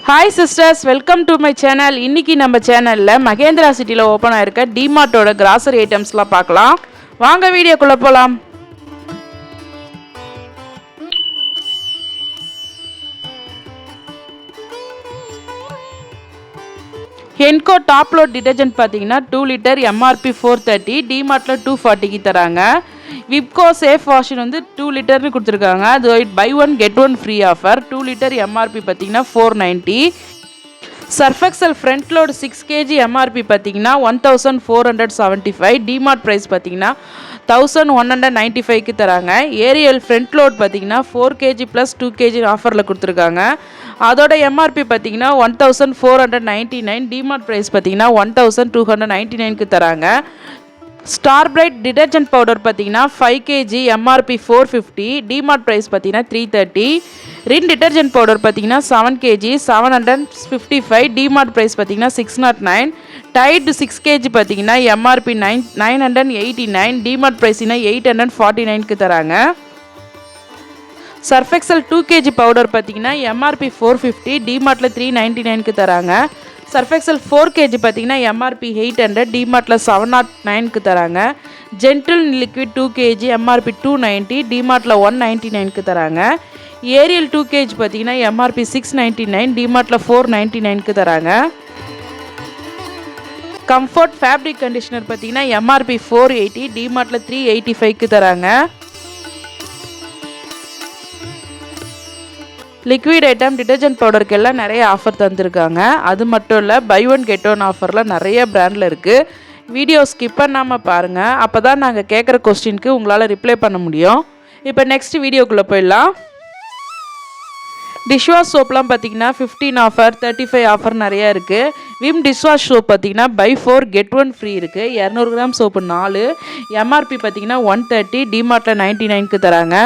Hi sisters, welcome to my channel. இன்னைக்கு நம்ம சேனல்ல மகேந்திரா சிட்டில ஓபன் ஆயிருக்க டிமார்ட்டோட grocery ஐட்டம்ஸ்லாம் பார்க்கலாம். வாங்க வீடியோக்குள்ள போலாம். ஹென்கோ டாப் லோட் டிடர்ஜென்ட் பார்த்தீங்கன்னா 2 லிட்டர் MRP 430, டிமார்ட்ல 240 க்கு தராங்க. விப்கோ சேஃப் வாஷின் வந்து 2 லிட்டர்னு கொடுத்துருக்காங்க. அது buy one get one free offer. 2 litre MRP பார்த்தீங்கன்னா 490. Surf Excel front load 6 kg MRP பார்த்தீங்கன்னா 1475, டிமார்ட் ப்ரைஸ் பார்த்தீங்கன்னா 1195க்கு தராங்க. ஏரியல் ஃப்ரண்ட் லோட் பார்த்தீங்கன்னா 4 kg ப்ளஸ் 2 kg ஆஃபரில் கொடுத்துருக்காங்க. அதோட MRP பார்த்தீங்கன்னா 1499, டிமார்ட் ப்ரைஸ் பார்த்தீங்கன்னா 1299க்கு தராங்க. ஸ்டார் பிரைட் டிடர்ஜென்ட் பவுடர் பார்த்தீங்கன்னா 5 kg MRP 450, டிமார்ட் ப்ரைஸ் பார்த்தீங்கன்னா 330. ரின் டிடர்ஜென்ட் பவுடர் பார்த்தீங்கன்னா 7 kg 755, டிமார்ட் ப்ரைஸ் பார்த்தீங்கன்னா 609. டைடு 6 kg பார்த்தீங்கன்னா MRP 989, டிமார்ட் ப்ரைஸ்னா 849க்கு தராங்க. சர்ஃபெக்சல் 2 kg பவுடர் பார்த்தீங்கன்னா MRP 450, டிமார்ட்டில் 399க்கு தராங்க. சர்ஃபெக்சல் 4 kg பார்த்தீங்கன்னா MRP 800, டிமார்ட்டில் 709க்கு தராங்க. ஜென்டில் லிக்விட் 2 kg MRP 290, டிமார்ட்டில் 199க்கு தராங்க. ஏரியல் 2 kg பார்த்தீங்கன்னா MRP 699, டிமார்ட்டில் 499க்கு தராங்க. கம்ஃபர்ட் ஃபேப்ரிக் கண்டிஷனர் பார்த்தீங்கன்னா MRP 480, டிமார்ட்டில் 385க்கு தராங்க. லிக்விட் ஐட்டம் டிடர்ஜென்ட் பவுடருக்கு எல்லாம் நிறைய ஆஃபர் தந்துருக்காங்க. அது மட்டும் இல்லை, பை ஒன் கெட் ஒன் ஆஃபரில் நிறைய பிராண்டில் இருக்குது. வீடியோ ஸ்கிப் பண்ணாமல் பாருங்கள். அப்போ தான் நாங்கள் கேட்குற கொஸ்டினுக்கு உங்களால் ரிப்ளை பண்ண முடியும். இப்போ நெக்ஸ்ட் வீடியோக்குள்ளே போயிடலாம். டிஷ்வாஷ் சோப்லாம் பார்த்தீங்கன்னா 15 ஆஃபர் 35 ஆஃபர் நிறையா இருக்குது. விம் டிஷ்வாஷ் சோப் பார்த்தீங்கன்னா பை 4 கெட் ஒன் ஃப்ரீ இருக்குது. 200 கிராம் சோப்பு 4, MRP பார்த்தீங்கன்னா 130, டிமார்ட்டில் 99க்கு தராங்க.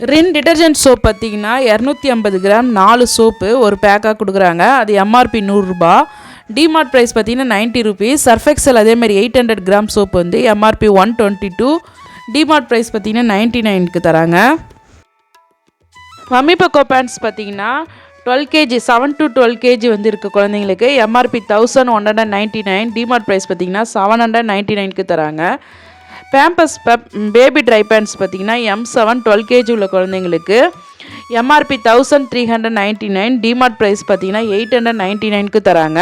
ரின் டிடர்ஜென்ட் சோப் பார்த்தீங்கன்னா 250 கிராம் 4 சோப்பு ஒரு பேக்காக கொடுக்குறாங்க. அது MRP 100 ரூபா, டிமார்ட் ப்ரைஸ் பார்த்தீங்கன்னா 90 ருபீஸ். சர்ஃபெக்சல் அதேமாதிரி 800 கிராம் சோப்பு வந்து MRP 122, டிமார்ட் ப்ரைஸ் பார்த்தீங்கன்னா 99க்கு தராங்க. மம்மி பக்கோ பேண்ட்ஸ் பார்த்தீங்கன்னா 12 kg 7 to 12 kg வந்து இருக்குது குழந்தைங்களுக்கு. MRP 1199, டிமார்ட் ப்ரைஸ் பார்த்தீங்கன்னா 799க்கு தராங்க. பேம்பஸ் பேபி ட்ரை பேண்ட்ஸ் பார்த்தீங்கன்னா M7 12 kg உள்ள குழந்தைங்களுக்கு MRP 1399, டிமார்ட் ப்ரைஸ் பார்த்தீங்கன்னா 899க்கு தராங்க.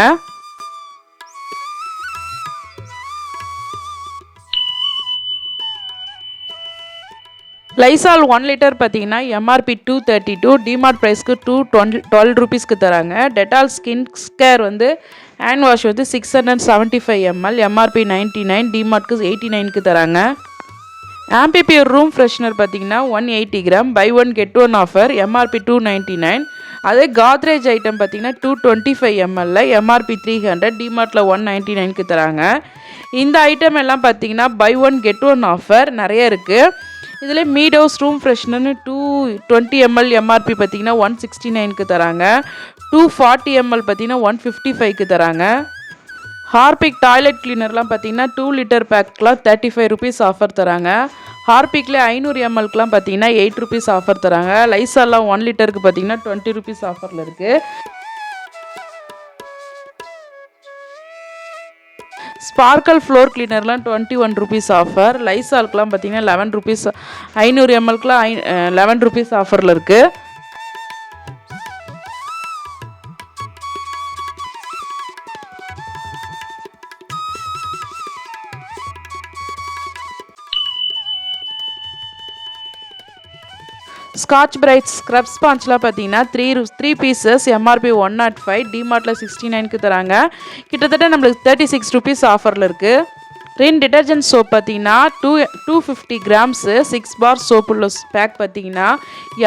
லைசால் 1 லிட்டர் பார்த்தீங்கன்னா MRP 232, டிமார்ட் ப்ரைஸ்க்கு 212 ருபீஸ்க்கு தராங்க. டெட்டால் ஸ்கின் கேர் வந்து ஹேண்ட் வாஷ் வந்து 675 ml, MRP 99, டிமார்ட்க்கு 89க்கு தராங்க. ஆம்பிபியூர் ரூம் ஃப்ரெஷ்னர் பார்த்தீங்கன்னா 180 gram buy one get one offer, MRP 299. அதே காத்ரேஜ் ஐட்டம் பார்த்தீங்கன்னா 225 ml, MRP 300, டிமார்ட்டில் 199க்கு தராங்க. இந்த ஐட்டம் எல்லாம் பார்த்தீங்கன்னா buy one get one offer நிறைய இருக்குது. இதில் மீடோஸ் ரூம் ஃப்ரெஷ்னர்னு 220 ml MRP பார்த்தீங்கன்னா 169க்கு தராங்க. 240 ml பார்த்தீங்கன்னா 155க்கு தராங்க. ஹார்பிக் டாய்லெட் கிளீனர்லாம் பார்த்தீங்கன்னா 2 லிட்டர் பேக்கெலாம் 35 ருபீஸ் ஆஃபர் தராங்க. ஹார்பிக்கில் 500 mlக்குலாம் பார்த்தீங்கன்னா 8 ருபீஸ் ஆஃபர் தராங்க. லைசாலாம் 1 லிட்டருக்கு பார்த்தீங்கன்னா 20 ருபீஸ் ஆஃபரில் இருக்குது. ஸ்பார்க்கல் ஃப்ளோர் கிளீனர்லாம் 21 ருபீஸ் ஆஃபர். லைசால்க்குலாம் பார்த்தீங்கன்னா 11 ருபீஸ், 500 mlக்குலாம் 11 ருபீஸ் ஆஃபரில் இருக்குது. ஸ்காட்ச் பிரைட் ஸ்க்ரப் ஸ்பான்ச்லாம் பார்த்தீங்கன்னா 3 பீசஸ் MRP 105, டிமார்ட்டில் 69க்கு தராங்க. கிட்டத்தட்ட நம்மளுக்கு 36 ருபீஸ் ஆஃபரில் இருக்குது. ரின் டிடர்ஜென்ட் சோப் பார்த்தீங்கன்னா 250 கிராம்ஸு 6 பார் சோப்புள்ள பேக் பார்த்தீங்கன்னா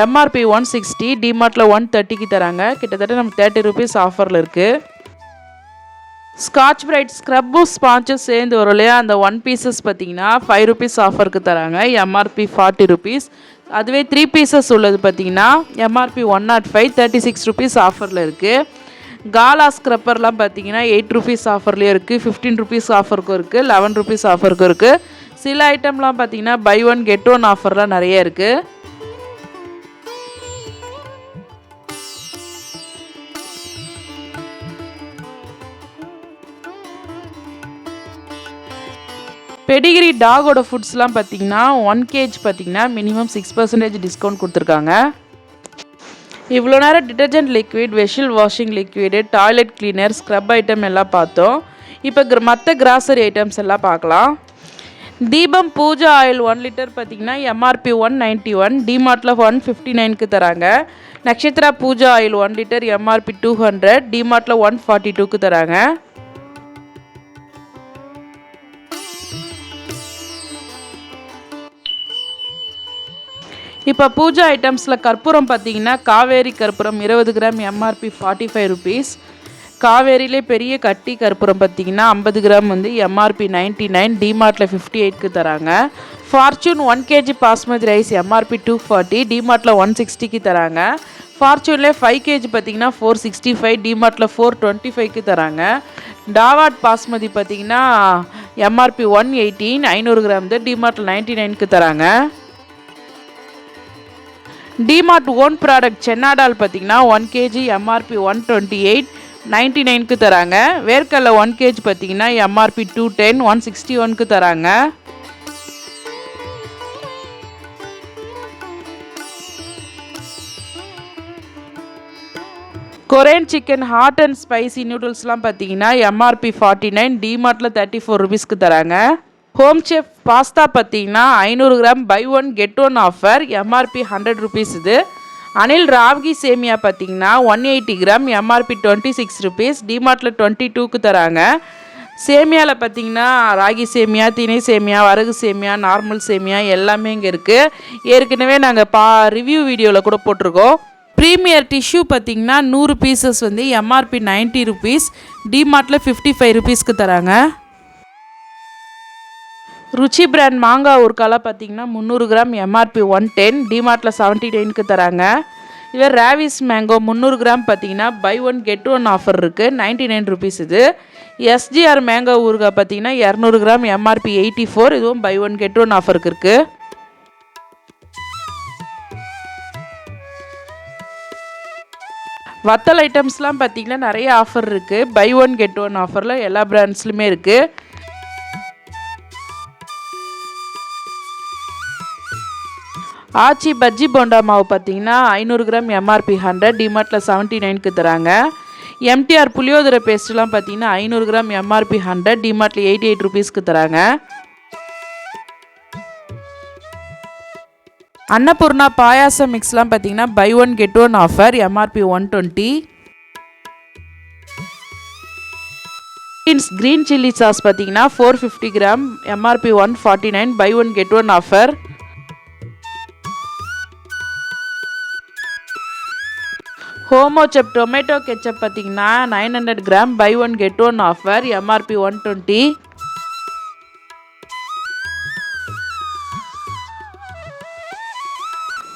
MRP 160, டிமார்ட்டில் 130க்கு தராங்க. கிட்டத்தட்ட நம்ம 30 ருபீஸ் ஆஃபரில் இருக்குது. ஸ்காட்ச் பிரைட் ஸ்க்ரப்பும் ஸ்பான்ச்சும் சேர்ந்து வரும் இல்லையா, அந்த 1 பீசஸ் பார்த்தீங்கன்னா 5 ருபீஸ் ஆஃபருக்கு தராங்க. MRP 40 rupees. அதுவே 3 பீசஸ் உள்ளது பார்த்தீங்கன்னா MRP 105, 36 ருபீஸ் ஆஃபரில் இருக்குது. காலா ஸ்க்ரப்பர்லாம் பார்த்தீங்கன்னா 8 ருபீஸ் ஆஃபர்லேயும் இருக்குது, 15 ருபீஸ் ஆஃபருக்கும் இருக்குது, 11 ருபீஸ் ஆஃபருக்கும் இருக்குது. சில ஐட்டம்லாம் பார்த்தீங்கன்னா பை ஒன் கெட் ஒன் ஆஃபர்லாம் நிறைய இருக்குது. பெடிகிரி டாகோட ஃபுட்ஸ்லாம் பார்த்தீங்கன்னா 1 kg பார்த்தீங்கன்னா மினிமம் 6% டிஸ்கவுண்ட் கொடுத்துருக்காங்க. இவ்வளோ நேரம் detergent liquid, vessel washing liquid, toilet cleaner, scrub item எல்லாம் பார்த்தோம். இப்போ மற்ற கிராசரி ஐட்டம்ஸ் எல்லாம் பார்க்கலாம். தீபம் பூஜா ஆயில் 1 லிட்டர் பார்த்தீங்கன்னா எம்ஆர்பி 191, டிமார்ட்டில் 159க்கு தராங்க. Nakshatra Pooja oil 1 litre MRP 200, டிமார்ட்டில் 142க்கு தராங்க. இப்போ பூஜா ஐட்டம்ஸில் கற்பூரம் பார்த்தீங்கன்னா காவேரி கற்பூரம் 20 கிராம் எம்ஆர்பி 45 ருபீஸ். காவேரியிலே பெரிய கட்டி கற்பூரம் பார்த்தீங்கன்னா 50 கிராம் வந்து எம்ஆர்பி 99, டிமார்ட்டில் 58க்கு தராங்க. Fortune 1 kg basmati rice MRP 240, டிமார்ட்டில் 160க்கு தராங்க. ஃபார்ச்சூன்லேயே 5 kg பார்த்தீங்கன்னா 465, டிமார்ட்டில் 425க்கு தராங்க. டாவாட் பாஸ்மதி பார்த்தீங்கன்னா எம்ஆர்பி 118, 500 கிராம் தான், டிமார்ட்டில் 99க்கு தராங்க. டிமார்ட் ஓன் ப்ராடக்ட் சென்னாடால் பார்த்தீங்கன்னா 1 kg எம்ஆர்பி 128, 99க்கு தராங்க. வேர்க்கடலை 1 kg பார்த்தீங்கன்னா எம்ஆர்பி 210, 161க்கு தராங்க. Korean chicken hot and spicy நூடுல்ஸ்லாம் பார்த்தீங்கன்னா எம்ஆர்பி 49, டிமார்ட்டில் 34 ருபீஸ்க்கு தராங்க. ஹோம் செஃப் பாஸ்தா பார்த்தீங்கன்னா 500 gram buy one get one offer MRP 100 rupees இது. அனில் ராகி சேமியா பார்த்தீங்கன்னா 180 கிராம் எம்ஆர்பி 26 ருபீஸ், டிமார்ட்டில் 22க்கு தராங்க. சேமியாவில் பார்த்தீங்கன்னா ராகி சேமியா, திணை சேமியா, வரகு சேமியா, நார்மல் சேமியா எல்லாமே இங்கே இருக்குது. ஏற்கனவே நாங்கள் ரிவ்யூ வீடியோவில் கூட போட்டிருக்கோம். ப்ரீமியர் டிஷ்யூ பார்த்தீங்கன்னா 100 பீசஸ் வந்து எம்ஆர்பி 90 ருபீஸ், டிமார்ட்டில் 55 ருபீஸ்க்கு தராங்க. ருச்சி பிராண்ட் மாங்காய் ஊறுகாலாம் பார்த்தீங்கன்னா 300 கிராம் எம்ஆர்பி 110, டிமார்ட்டில் 79க்கு தராங்க. இவர் ராவிஸ் மேங்கோ 300 கிராம் பார்த்தீங்கன்னா buy one get one offer இருக்குது, 99 ருபீஸ் இது. எஸ்ஜிஆர் மேங்கோ ஊறுகாய் பார்த்தீங்கன்னா 200 கிராம் எம்ஆர்பி 84, இதுவும் பை ஒன் கெட் ஒன் ஆஃபருக்கு இருக்குது. வத்தல் ஐட்டம்ஸ்லாம் பார்த்தீங்கன்னா நிறைய ஆஃபர் இருக்குது, பை ஒன் கெட் ஒன் ஆஃபரில் எல்லா பிராண்ட்ஸ்லையுமே இருக்குது. ஆச்சி பஜ்ஜி போண்டா மாவு பார்த்தீங்கன்னா 500 கிராம் எம்ஆர்பி 100, டிமார்ட்டில் 79க்கு தராங்க. எம்டிஆர் புளியோதரை பேஸ்ட்லாம் பார்த்தீங்கன்னா 500 கிராம் எம்ஆர்பி 100, டிமார்ட்டில் 88 ருபீஸ்க்கு தராங்க. அன்னபூர்ணா பாயாசம் மிக்ஸ்லாம் பார்த்தீங்கன்னா buy one get one offer MRP 120. Green chilli sauce பார்த்தீங்கன்னா 450 gram MRP 149, buy one get one offer. ஹோமோசெப் டொமேட்டோ கெச்சப் பார்த்தீங்கன்னா 900 gram buy one get one offer MRP 120.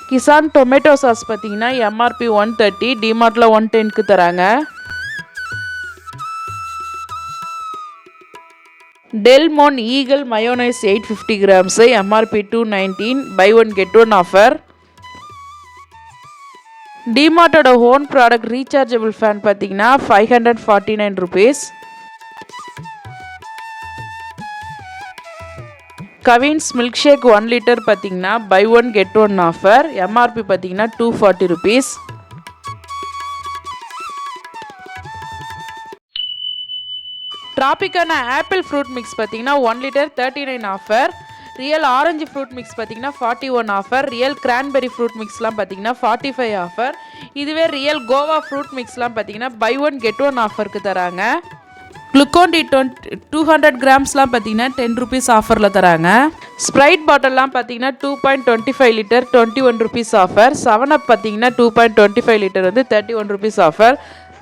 Kissan tomato sauce பார்த்தீங்கன்னா எம்ஆர்பி 130, டிமார்ட்டில் 110க்கு தராங்க. Del Monte eggless mayonnaise 850 grams MRP 219, buy one get one offer. டிமார்ட்டோட own product rechargeable fan பார்த்தீங்கன்னா 549 rupees. Cavin's milk shake 1 litre பார்த்தீங்கன்னா buy one get one offer MRP பார்த்தீங்கன்னா 240 rupees. Tropicana apple fruit mix பார்த்தீங்கன்னா 1 litre 39 offer. Real orange fruit mix பார்த்தீங்கன்னா 41 offer. Real cranberry fruit மிக்ஸ்லாம் பார்த்தீங்கன்னா 45 offer. இதுவே real guava fruit மிக்ஸ்லாம் பார்த்தீங்கன்னா பை ஒன் கெட் ஒன் ஆஃபருக்கு தராங்க. குளுக்கோன்-டி 200 கிராம்ஸ்லாம் பார்த்தீங்கன்னா 10 ருபீஸ் ஆஃபரில் தராங்க. ஸ்ப்ரைட் பாட்டில்லாம் பார்த்தீங்கன்னா 2.25 லிட்டர் 21 ருபீஸ் ஆஃபர். 7up பார்த்தீங்கன்னா 2.25 லிட்டர் வந்து 31 rupees offer.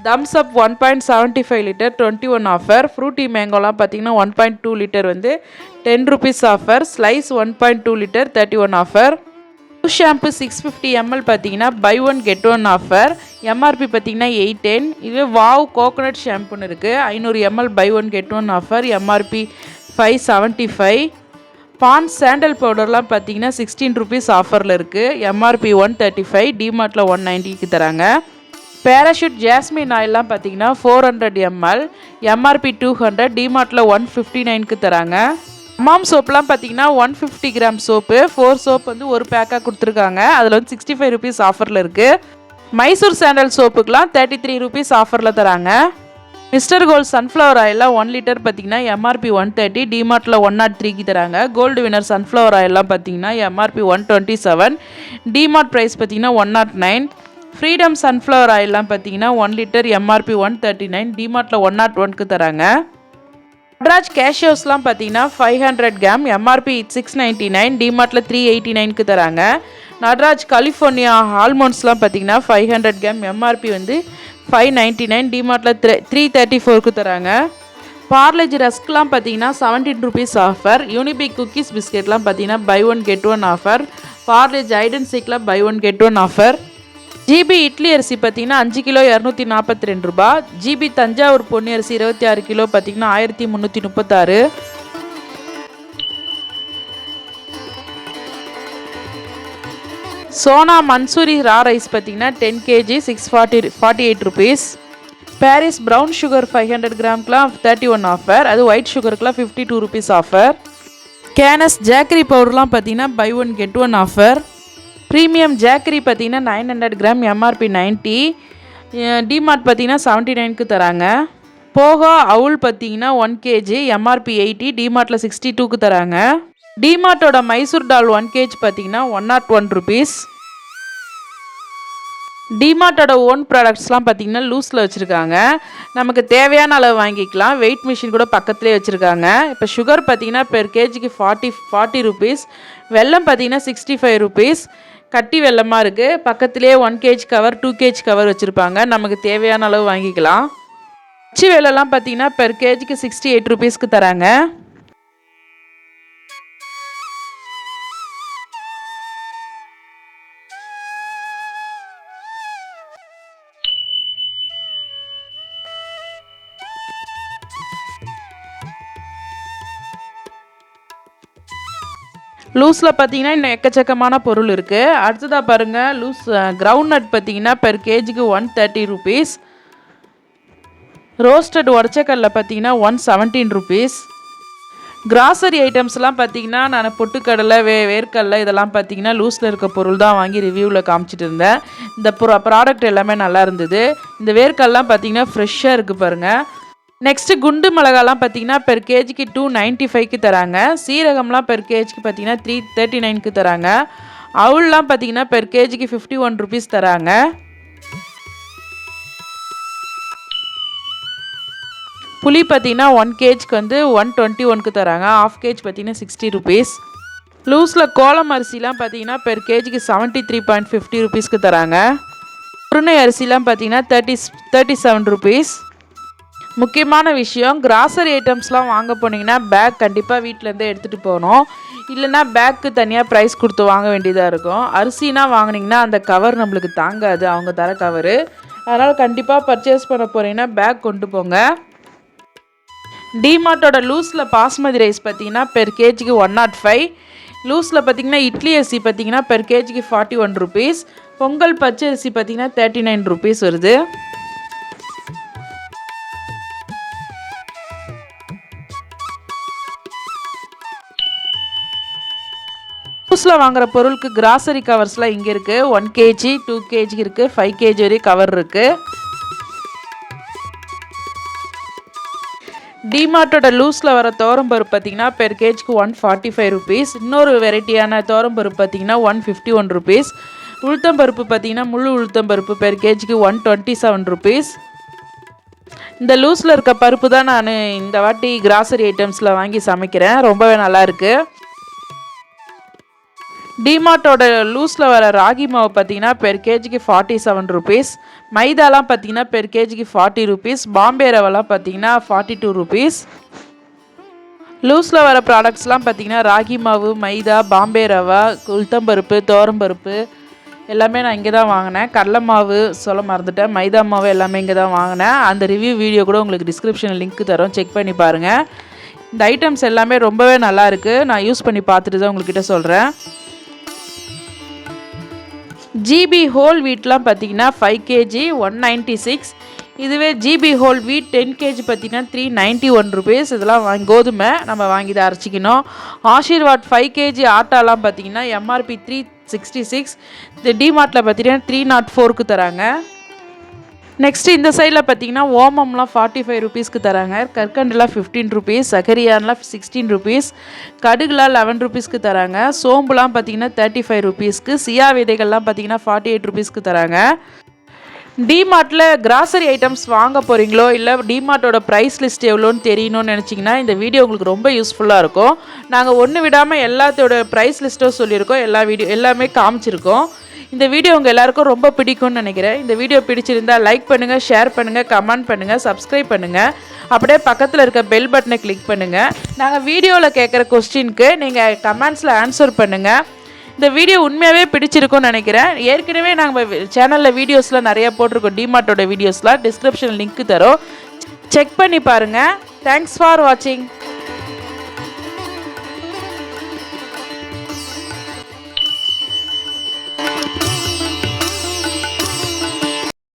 Thums Up 1.75 litre 21 offer. Frooti மேங்கோலாம் பார்த்தீங்கன்னா 1.2 லிட்டர் வந்து 10 rupees offer. Slice 1.2 litre 31 offer. Shampoo 650 ml பார்த்தீங்கன்னா buy one get one offer. MRP பார்த்தீங்கன்னா 810. இதுவே வாவ் கோகோனட் ஷாம்புன்னு இருக்குது, 500 ml buy one get one offer, MRP 575. Pond's sandal பவுடர்லாம் பார்த்தீங்கன்னா 16 ருபீஸ் ஆஃபரில் இருக்குது, எம்ஆர்பி 135, டிமார்ட்டில் 190க்கு தராங்க. பேராஷூட் ஜாஸ்மின் ஆயிலெலாம் பார்த்தீங்கன்னா 400 ml, எம்ஆர்பி 200, டிமார்ட்டில் 159க்கு தராங்க. ஹமாம் சோப்லாம் பார்த்தீங்கன்னா 150 கிராம் சோப்பு 4 சோப் வந்து ஒரு பேக்காக கொடுத்துருக்காங்க, அதில் வந்து 65 ருபீஸ் ஆஃபரில் இருக்குது. மைசூர் சாண்டல் சோப்புக்கெலாம் 33 ருபீஸ் ஆஃபரில் தராங்க. மிஸ்டர் கோல்ட் சன்ஃப்ளவர் ஆயிலாம் 1 லிட்டர் பார்த்தீங்கன்னா எம்ஆர்பி 130, டிமார்ட்டில் 103க்கு தராங்க. கோல்டு வினர் சன்ஃப்ளவர் ஆயிலாம் பார்த்தீங்கன்னா எம்ஆர்பி 127, டிமார்ட் ப்ரைஸ் பார்த்தீங்கன்னா 109. ஃப்ரீடம் சன்ஃப்ளவர் ஆயிலாம் பார்த்தீங்கன்னா 1 லிட்டர் எம்ஆர்பி 139, டிமார்ட்டில் 101க்கு தராங்க. நட்ராஜ் கேஷியோஸ்லாம் பார்த்தீங்கன்னா 500 கிராம் எம்ஆர்பி 699, டிமார்ட்டில் 389க்கு தராங்க. நட்ராஜ் கலிஃபோர்னியா ஆல்மண்ட்ஸ்லாம் பார்த்தீங்கன்னா 500 கிராம் எம்ஆர்பி வந்து 599, டிமார்ட்டில் 334க்கு தராங்க. பார்லேஜ் ரஸ்க்லாம் பார்த்தீங்கன்னா 17 ருபீஸ் ஆஃபர். யூனிபிக் குக்கீஸ் பிஸ்கெட்லாம் பார்த்தீங்கன்னா buy one get one offer. Parle G ஐடென்சிக்லாம் buy one get one offer. GB idli அரிசி பார்த்தீங்கன்னா 5 கிலோ 242 ரூபா. ஜிபி தஞ்சாவூர் பொன்னி அரிசி 26 கிலோ பார்த்தீங்கன்னா 1336. சோனா மன்சூரி ரா ரைஸ் பார்த்தீங்கன்னா 10 kg 648 rupees. Paris brown sugar 500 கிராம்க்குலாம் 31 ஆஃபர், அது ஒயிட் சுகருக்குலாம் 52 ருபீஸ் ஆஃபர். கேனஸ் ஜாக்கரி பவுடர்லாம் பார்த்தீங்கன்னா buy one get one offer. Premium jaggery பார்த்தீங்கன்னா 900 கிராம் எம்ஆர்பி 90, டிமார்ட் பார்த்தீங்கன்னா 79க்கு தராங்க. போகோ அவுல் பார்த்தீங்கன்னா 1 kg எம்ஆர்பி 80, டிமார்ட்டில் 62க்கு தராங்க. டிமார்ட்டோட மைசூர் டால் 1 kg பார்த்தீங்கன்னா 101 ருபீஸ். டிமார்ட்டோட ஓன் ப்ராடக்ட்ஸ்லாம் பார்த்தீங்கன்னா லூஸில் வச்சுருக்காங்க, நமக்கு தேவையான அளவு வாங்கிக்கலாம். வெயிட் மிஷின் கூட பக்கத்துலேயே வச்சுருக்காங்க. இப்போ சுகர் பார்த்தீங்கன்னா பெர் கேஜிக்கு 40 ருபீஸ். வெல்லம் பார்த்தீங்கன்னா 65 ருபீஸ். கட்டி வெல்லமாக இருக்குது, பக்கத்துலேயே 1 kg கவர் 2 kg கவர் வச்சுருப்பாங்க, நமக்கு தேவையான அளவு வாங்கிக்கலாம். அச்சு வெல்லம்லாம் பார்த்தீங்கன்னா பெர் கேஜிக்கு 68 ருபீஸ்க்கு தராங்க. லூஸில் பார்த்தீங்கன்னா இன்னும் எக்கச்சக்கமான பொருள் இருக்குது. அடுத்ததாக பாருங்கள், லூஸ் கிரவுண்ட் நட் பார்த்தீங்கன்னா பெர் கேஜிக்கு 130 ருபீஸ். ரோஸ்டட் உடச்சக்கல்ல பார்த்தீங்கன்னா 117 ருபீஸ். கிராசரி ஐட்டம்ஸ்லாம் பார்த்தீங்கன்னா நான் பொட்டுக்கடலை வேர்க்கடலை இதெல்லாம் பார்த்தீங்கன்னா லூஸில் இருக்க பொருள் தான் வாங்கி ரிவ்யூவில் காமிச்சிட்டு இருந்தேன். இந்த ப்ராடக்ட் எல்லாமே நல்லா இருந்தது. இந்த வேர்க்கடலாம் பார்த்தீங்கன்னா ஃப்ரெஷ்ஷாக இருக்குது பாருங்கள். நெக்ஸ்ட்டு குண்டு மிளகாலாம் பார்த்தீங்கன்னா பெர் கேஜிக்கு 295க்கு தராங்க. சீரகம்லாம் பெர் கேஜிக்கு பார்த்தீங்கன்னா 339க்கு தராங்க. அவுல்லாம் பார்த்தீங்கன்னா பெர் கேஜிக்கு 51 ருபீஸ் தராங்க. புளி பார்த்தீங்கன்னா 1 kgக்கு வந்து 121க்கு தராங்க. ஆஃப் கேஜ் பார்த்தீங்கன்னா 60 ருபீஸ். லூஸில் கோலம் அரிசிலாம் பார்த்தீங்கன்னா பெர் கேஜிக்கு 73.50 ருபீஸ்க்கு தராங்க. உருணை அரிசிலாம் பார்த்தீங்கன்னா 37 ருபீஸ். முக்கியமான விஷயம், கிராசரி ஐட்டம்ஸ்லாம் வாங்க போனீங்கன்னா பேக் கண்டிப்பாக வீட்டிலேருந்தே எடுத்துகிட்டு போகணும், இல்லைனா பேக்கு தனியாக ப்ரைஸ் கொடுத்து வாங்க வேண்டியதாக இருக்கும். அரிசினா வாங்கினீங்கன்னா அந்த கவர் நம்மளுக்கு தாங்காது, அவங்க தர கவரு. அதனால் கண்டிப்பாக பர்ச்சேஸ் பண்ண போகிறீங்கன்னா பேக் கொண்டு போங்க. டிமார்ட்டோட லூஸில் பாஸ்மதி ரைஸ் பார்த்தீங்கன்னா பெர் கேஜிக்கு 105. லூஸில் பார்த்தீங்கன்னா இட்லி அரிசி பார்த்தீங்கன்னா பெர் கேஜிக்கு 41 ருபீஸ். பொங்கல் பச்சை அரிசி பார்த்தீங்கன்னா 39 ருபீஸ் வருது. லூஸில் வாங்குகிற பொருளுக்கு கிராசரி கவர்ஸ்லாம் இங்கே இருக்குது. 1 kg 2 kg இருக்குது, 5 kg வரை கவர் இருக்குது. டிமார்ட்டோட லூஸில் வர தோரம்பருப்பு பார்த்தீங்கன்னா பெர் கேஜிக்கு 145 ருபீஸ். இன்னொரு வெரைட்டியான தோரம்பருப்பு பார்த்தீங்கன்னா 151 ருபீஸ். உளுத்தம்பருப்பு பார்த்தீங்கன்னா முழு உளுத்தம்பருப்பு பெர் கேஜிக்கு 127 ருபீஸ். இந்த லூஸில் இருக்க பருப்பு தான் நான் இந்த வாட்டி கிராசரி ஐட்டம்ஸில் வாங்கி சமைக்கிறேன், ரொம்பவே நல்லாயிருக்கு. டிமார்ட்டோட லூஸில் வர ராகி மாவு பார்த்தீங்கன்னா பெர் கேஜிக்கு 47 ருபீஸ். மைதாலாம் பார்த்தீங்கன்னா பெர் கேஜிக்கு 40 ருபீஸ். பாம்பே ரவெல்லாம் பார்த்தீங்கன்னா 42 ருபீஸ். லூஸில் வர ப்ராடக்ட்ஸ்லாம் பார்த்திங்கன்னா ராகி மாவு, மைதா, பாம்பே ரவா, உளுத்தம்பருப்பு, துவரம்பருப்பு எல்லாமே நான் இங்கே தான் வாங்கினேன். கடலை மாவு சொல்ல மறந்துட்டேன், மைதா மாவு எல்லாமே இங்கே தான் வாங்கினேன். அந்த ரிவ்யூ வீடியோ கூட உங்களுக்கு டிஸ்கிரிப்ஷனில் லிங்க் தரோம், செக் பண்ணி பாருங்கள். இந்த ஐட்டம்ஸ் எல்லாமே ரொம்பவே நல்லாயிருக்கு. நான் யூஸ் பண்ணி பார்த்துட்டு தான் உங்கள்கிட்ட சொல்கிறேன். ஜிபி ஹோல் வீட்லாம் பார்த்திங்கன்னா 5 kg 196. இதுவே ஜிபி ஹோல் வீட் 10 kg பார்த்திங்கன்னா 391 rupees. இதெல்லாம் கோதுமை நம்ம வாங்கி தான் அரைச்சிக்கணும். ஆஷீர்வாட் 5 kg ஆட்டாலாம் பார்த்திங்கன்னா எம்ஆர்பி 366. இந்த டிமார்ட்டில் பார்த்திங்கன்னா 304க்கு தராங்க. நெக்ஸ்ட்டு இந்த சைடில் பார்த்திங்கன்னா ஓமம்லாம் 45 rupeesக்கு தராங்க. கற்கண்டுலாம் 15 rupees, சகரியான்லாம் 16 rupees, கடுகுலாம் 11 rupeesக்கு தராங்க. சோம்புலாம் பார்த்திங்கன்னா 35 rupeesக்கு, சியா விதைகள்லாம் பார்த்திங்கன்னா 48 rupeesக்கு தராங்க. டிமார்ட்டில் கிராசரி ஐட்டம்ஸ் வாங்க போகிறீங்களோ இல்லை டிமார்ட்டோட ப்ரைஸ் லிஸ்ட் எவ்வளோன்னு தெரியணும்னு நினச்சிங்கன்னா இந்த வீடியோ உங்களுக்கு ரொம்ப யூஸ்ஃபுல்லாக இருக்கும். நாங்கள் ஒன்று விடாமல் எல்லாத்தோட ப்ரைஸ் லிஸ்ட்டும் சொல்லியிருக்கோம், எல்லாமே காமிச்சிருக்கோம். இந்த வீடியோ உங்கள் எல்லாருக்கும் ரொம்ப பிடிக்கும்னு நினைக்கிறேன். இந்த வீடியோ பிடிச்சிருந்தால் லைக் பண்ணுங்கள், ஷேர் பண்ணுங்கள், கமெண்ட் பண்ணுங்கள், சப்ஸ்கிரைப் பண்ணுங்கள். அப்படியே பக்கத்தில் இருக்க பெல் பட்டனை கிளிக் பண்ணுங்கள். நாங்கள் வீடியோவில் கேட்குற கொஸ்டினுக்கு நீங்கள் கமெண்ட்ஸில் ஆன்சர் பண்ணுங்கள். இந்த வீடியோ உண்மையாகவே பிடிச்சிருக்கும்னு நினைக்கிறேன். ஏற்கனவே நாங்கள் சேனலில் வீடியோஸ்லாம் நிறையா போட்டிருக்கோம். டிமார்ட்டோட வீடியோஸ்லாம் டிஸ்கிரிப்ஷனில் லிங்க் தரோம், செக் பண்ணி பாருங்கள். தேங்க்ஸ் ஃபார் வாட்சிங்.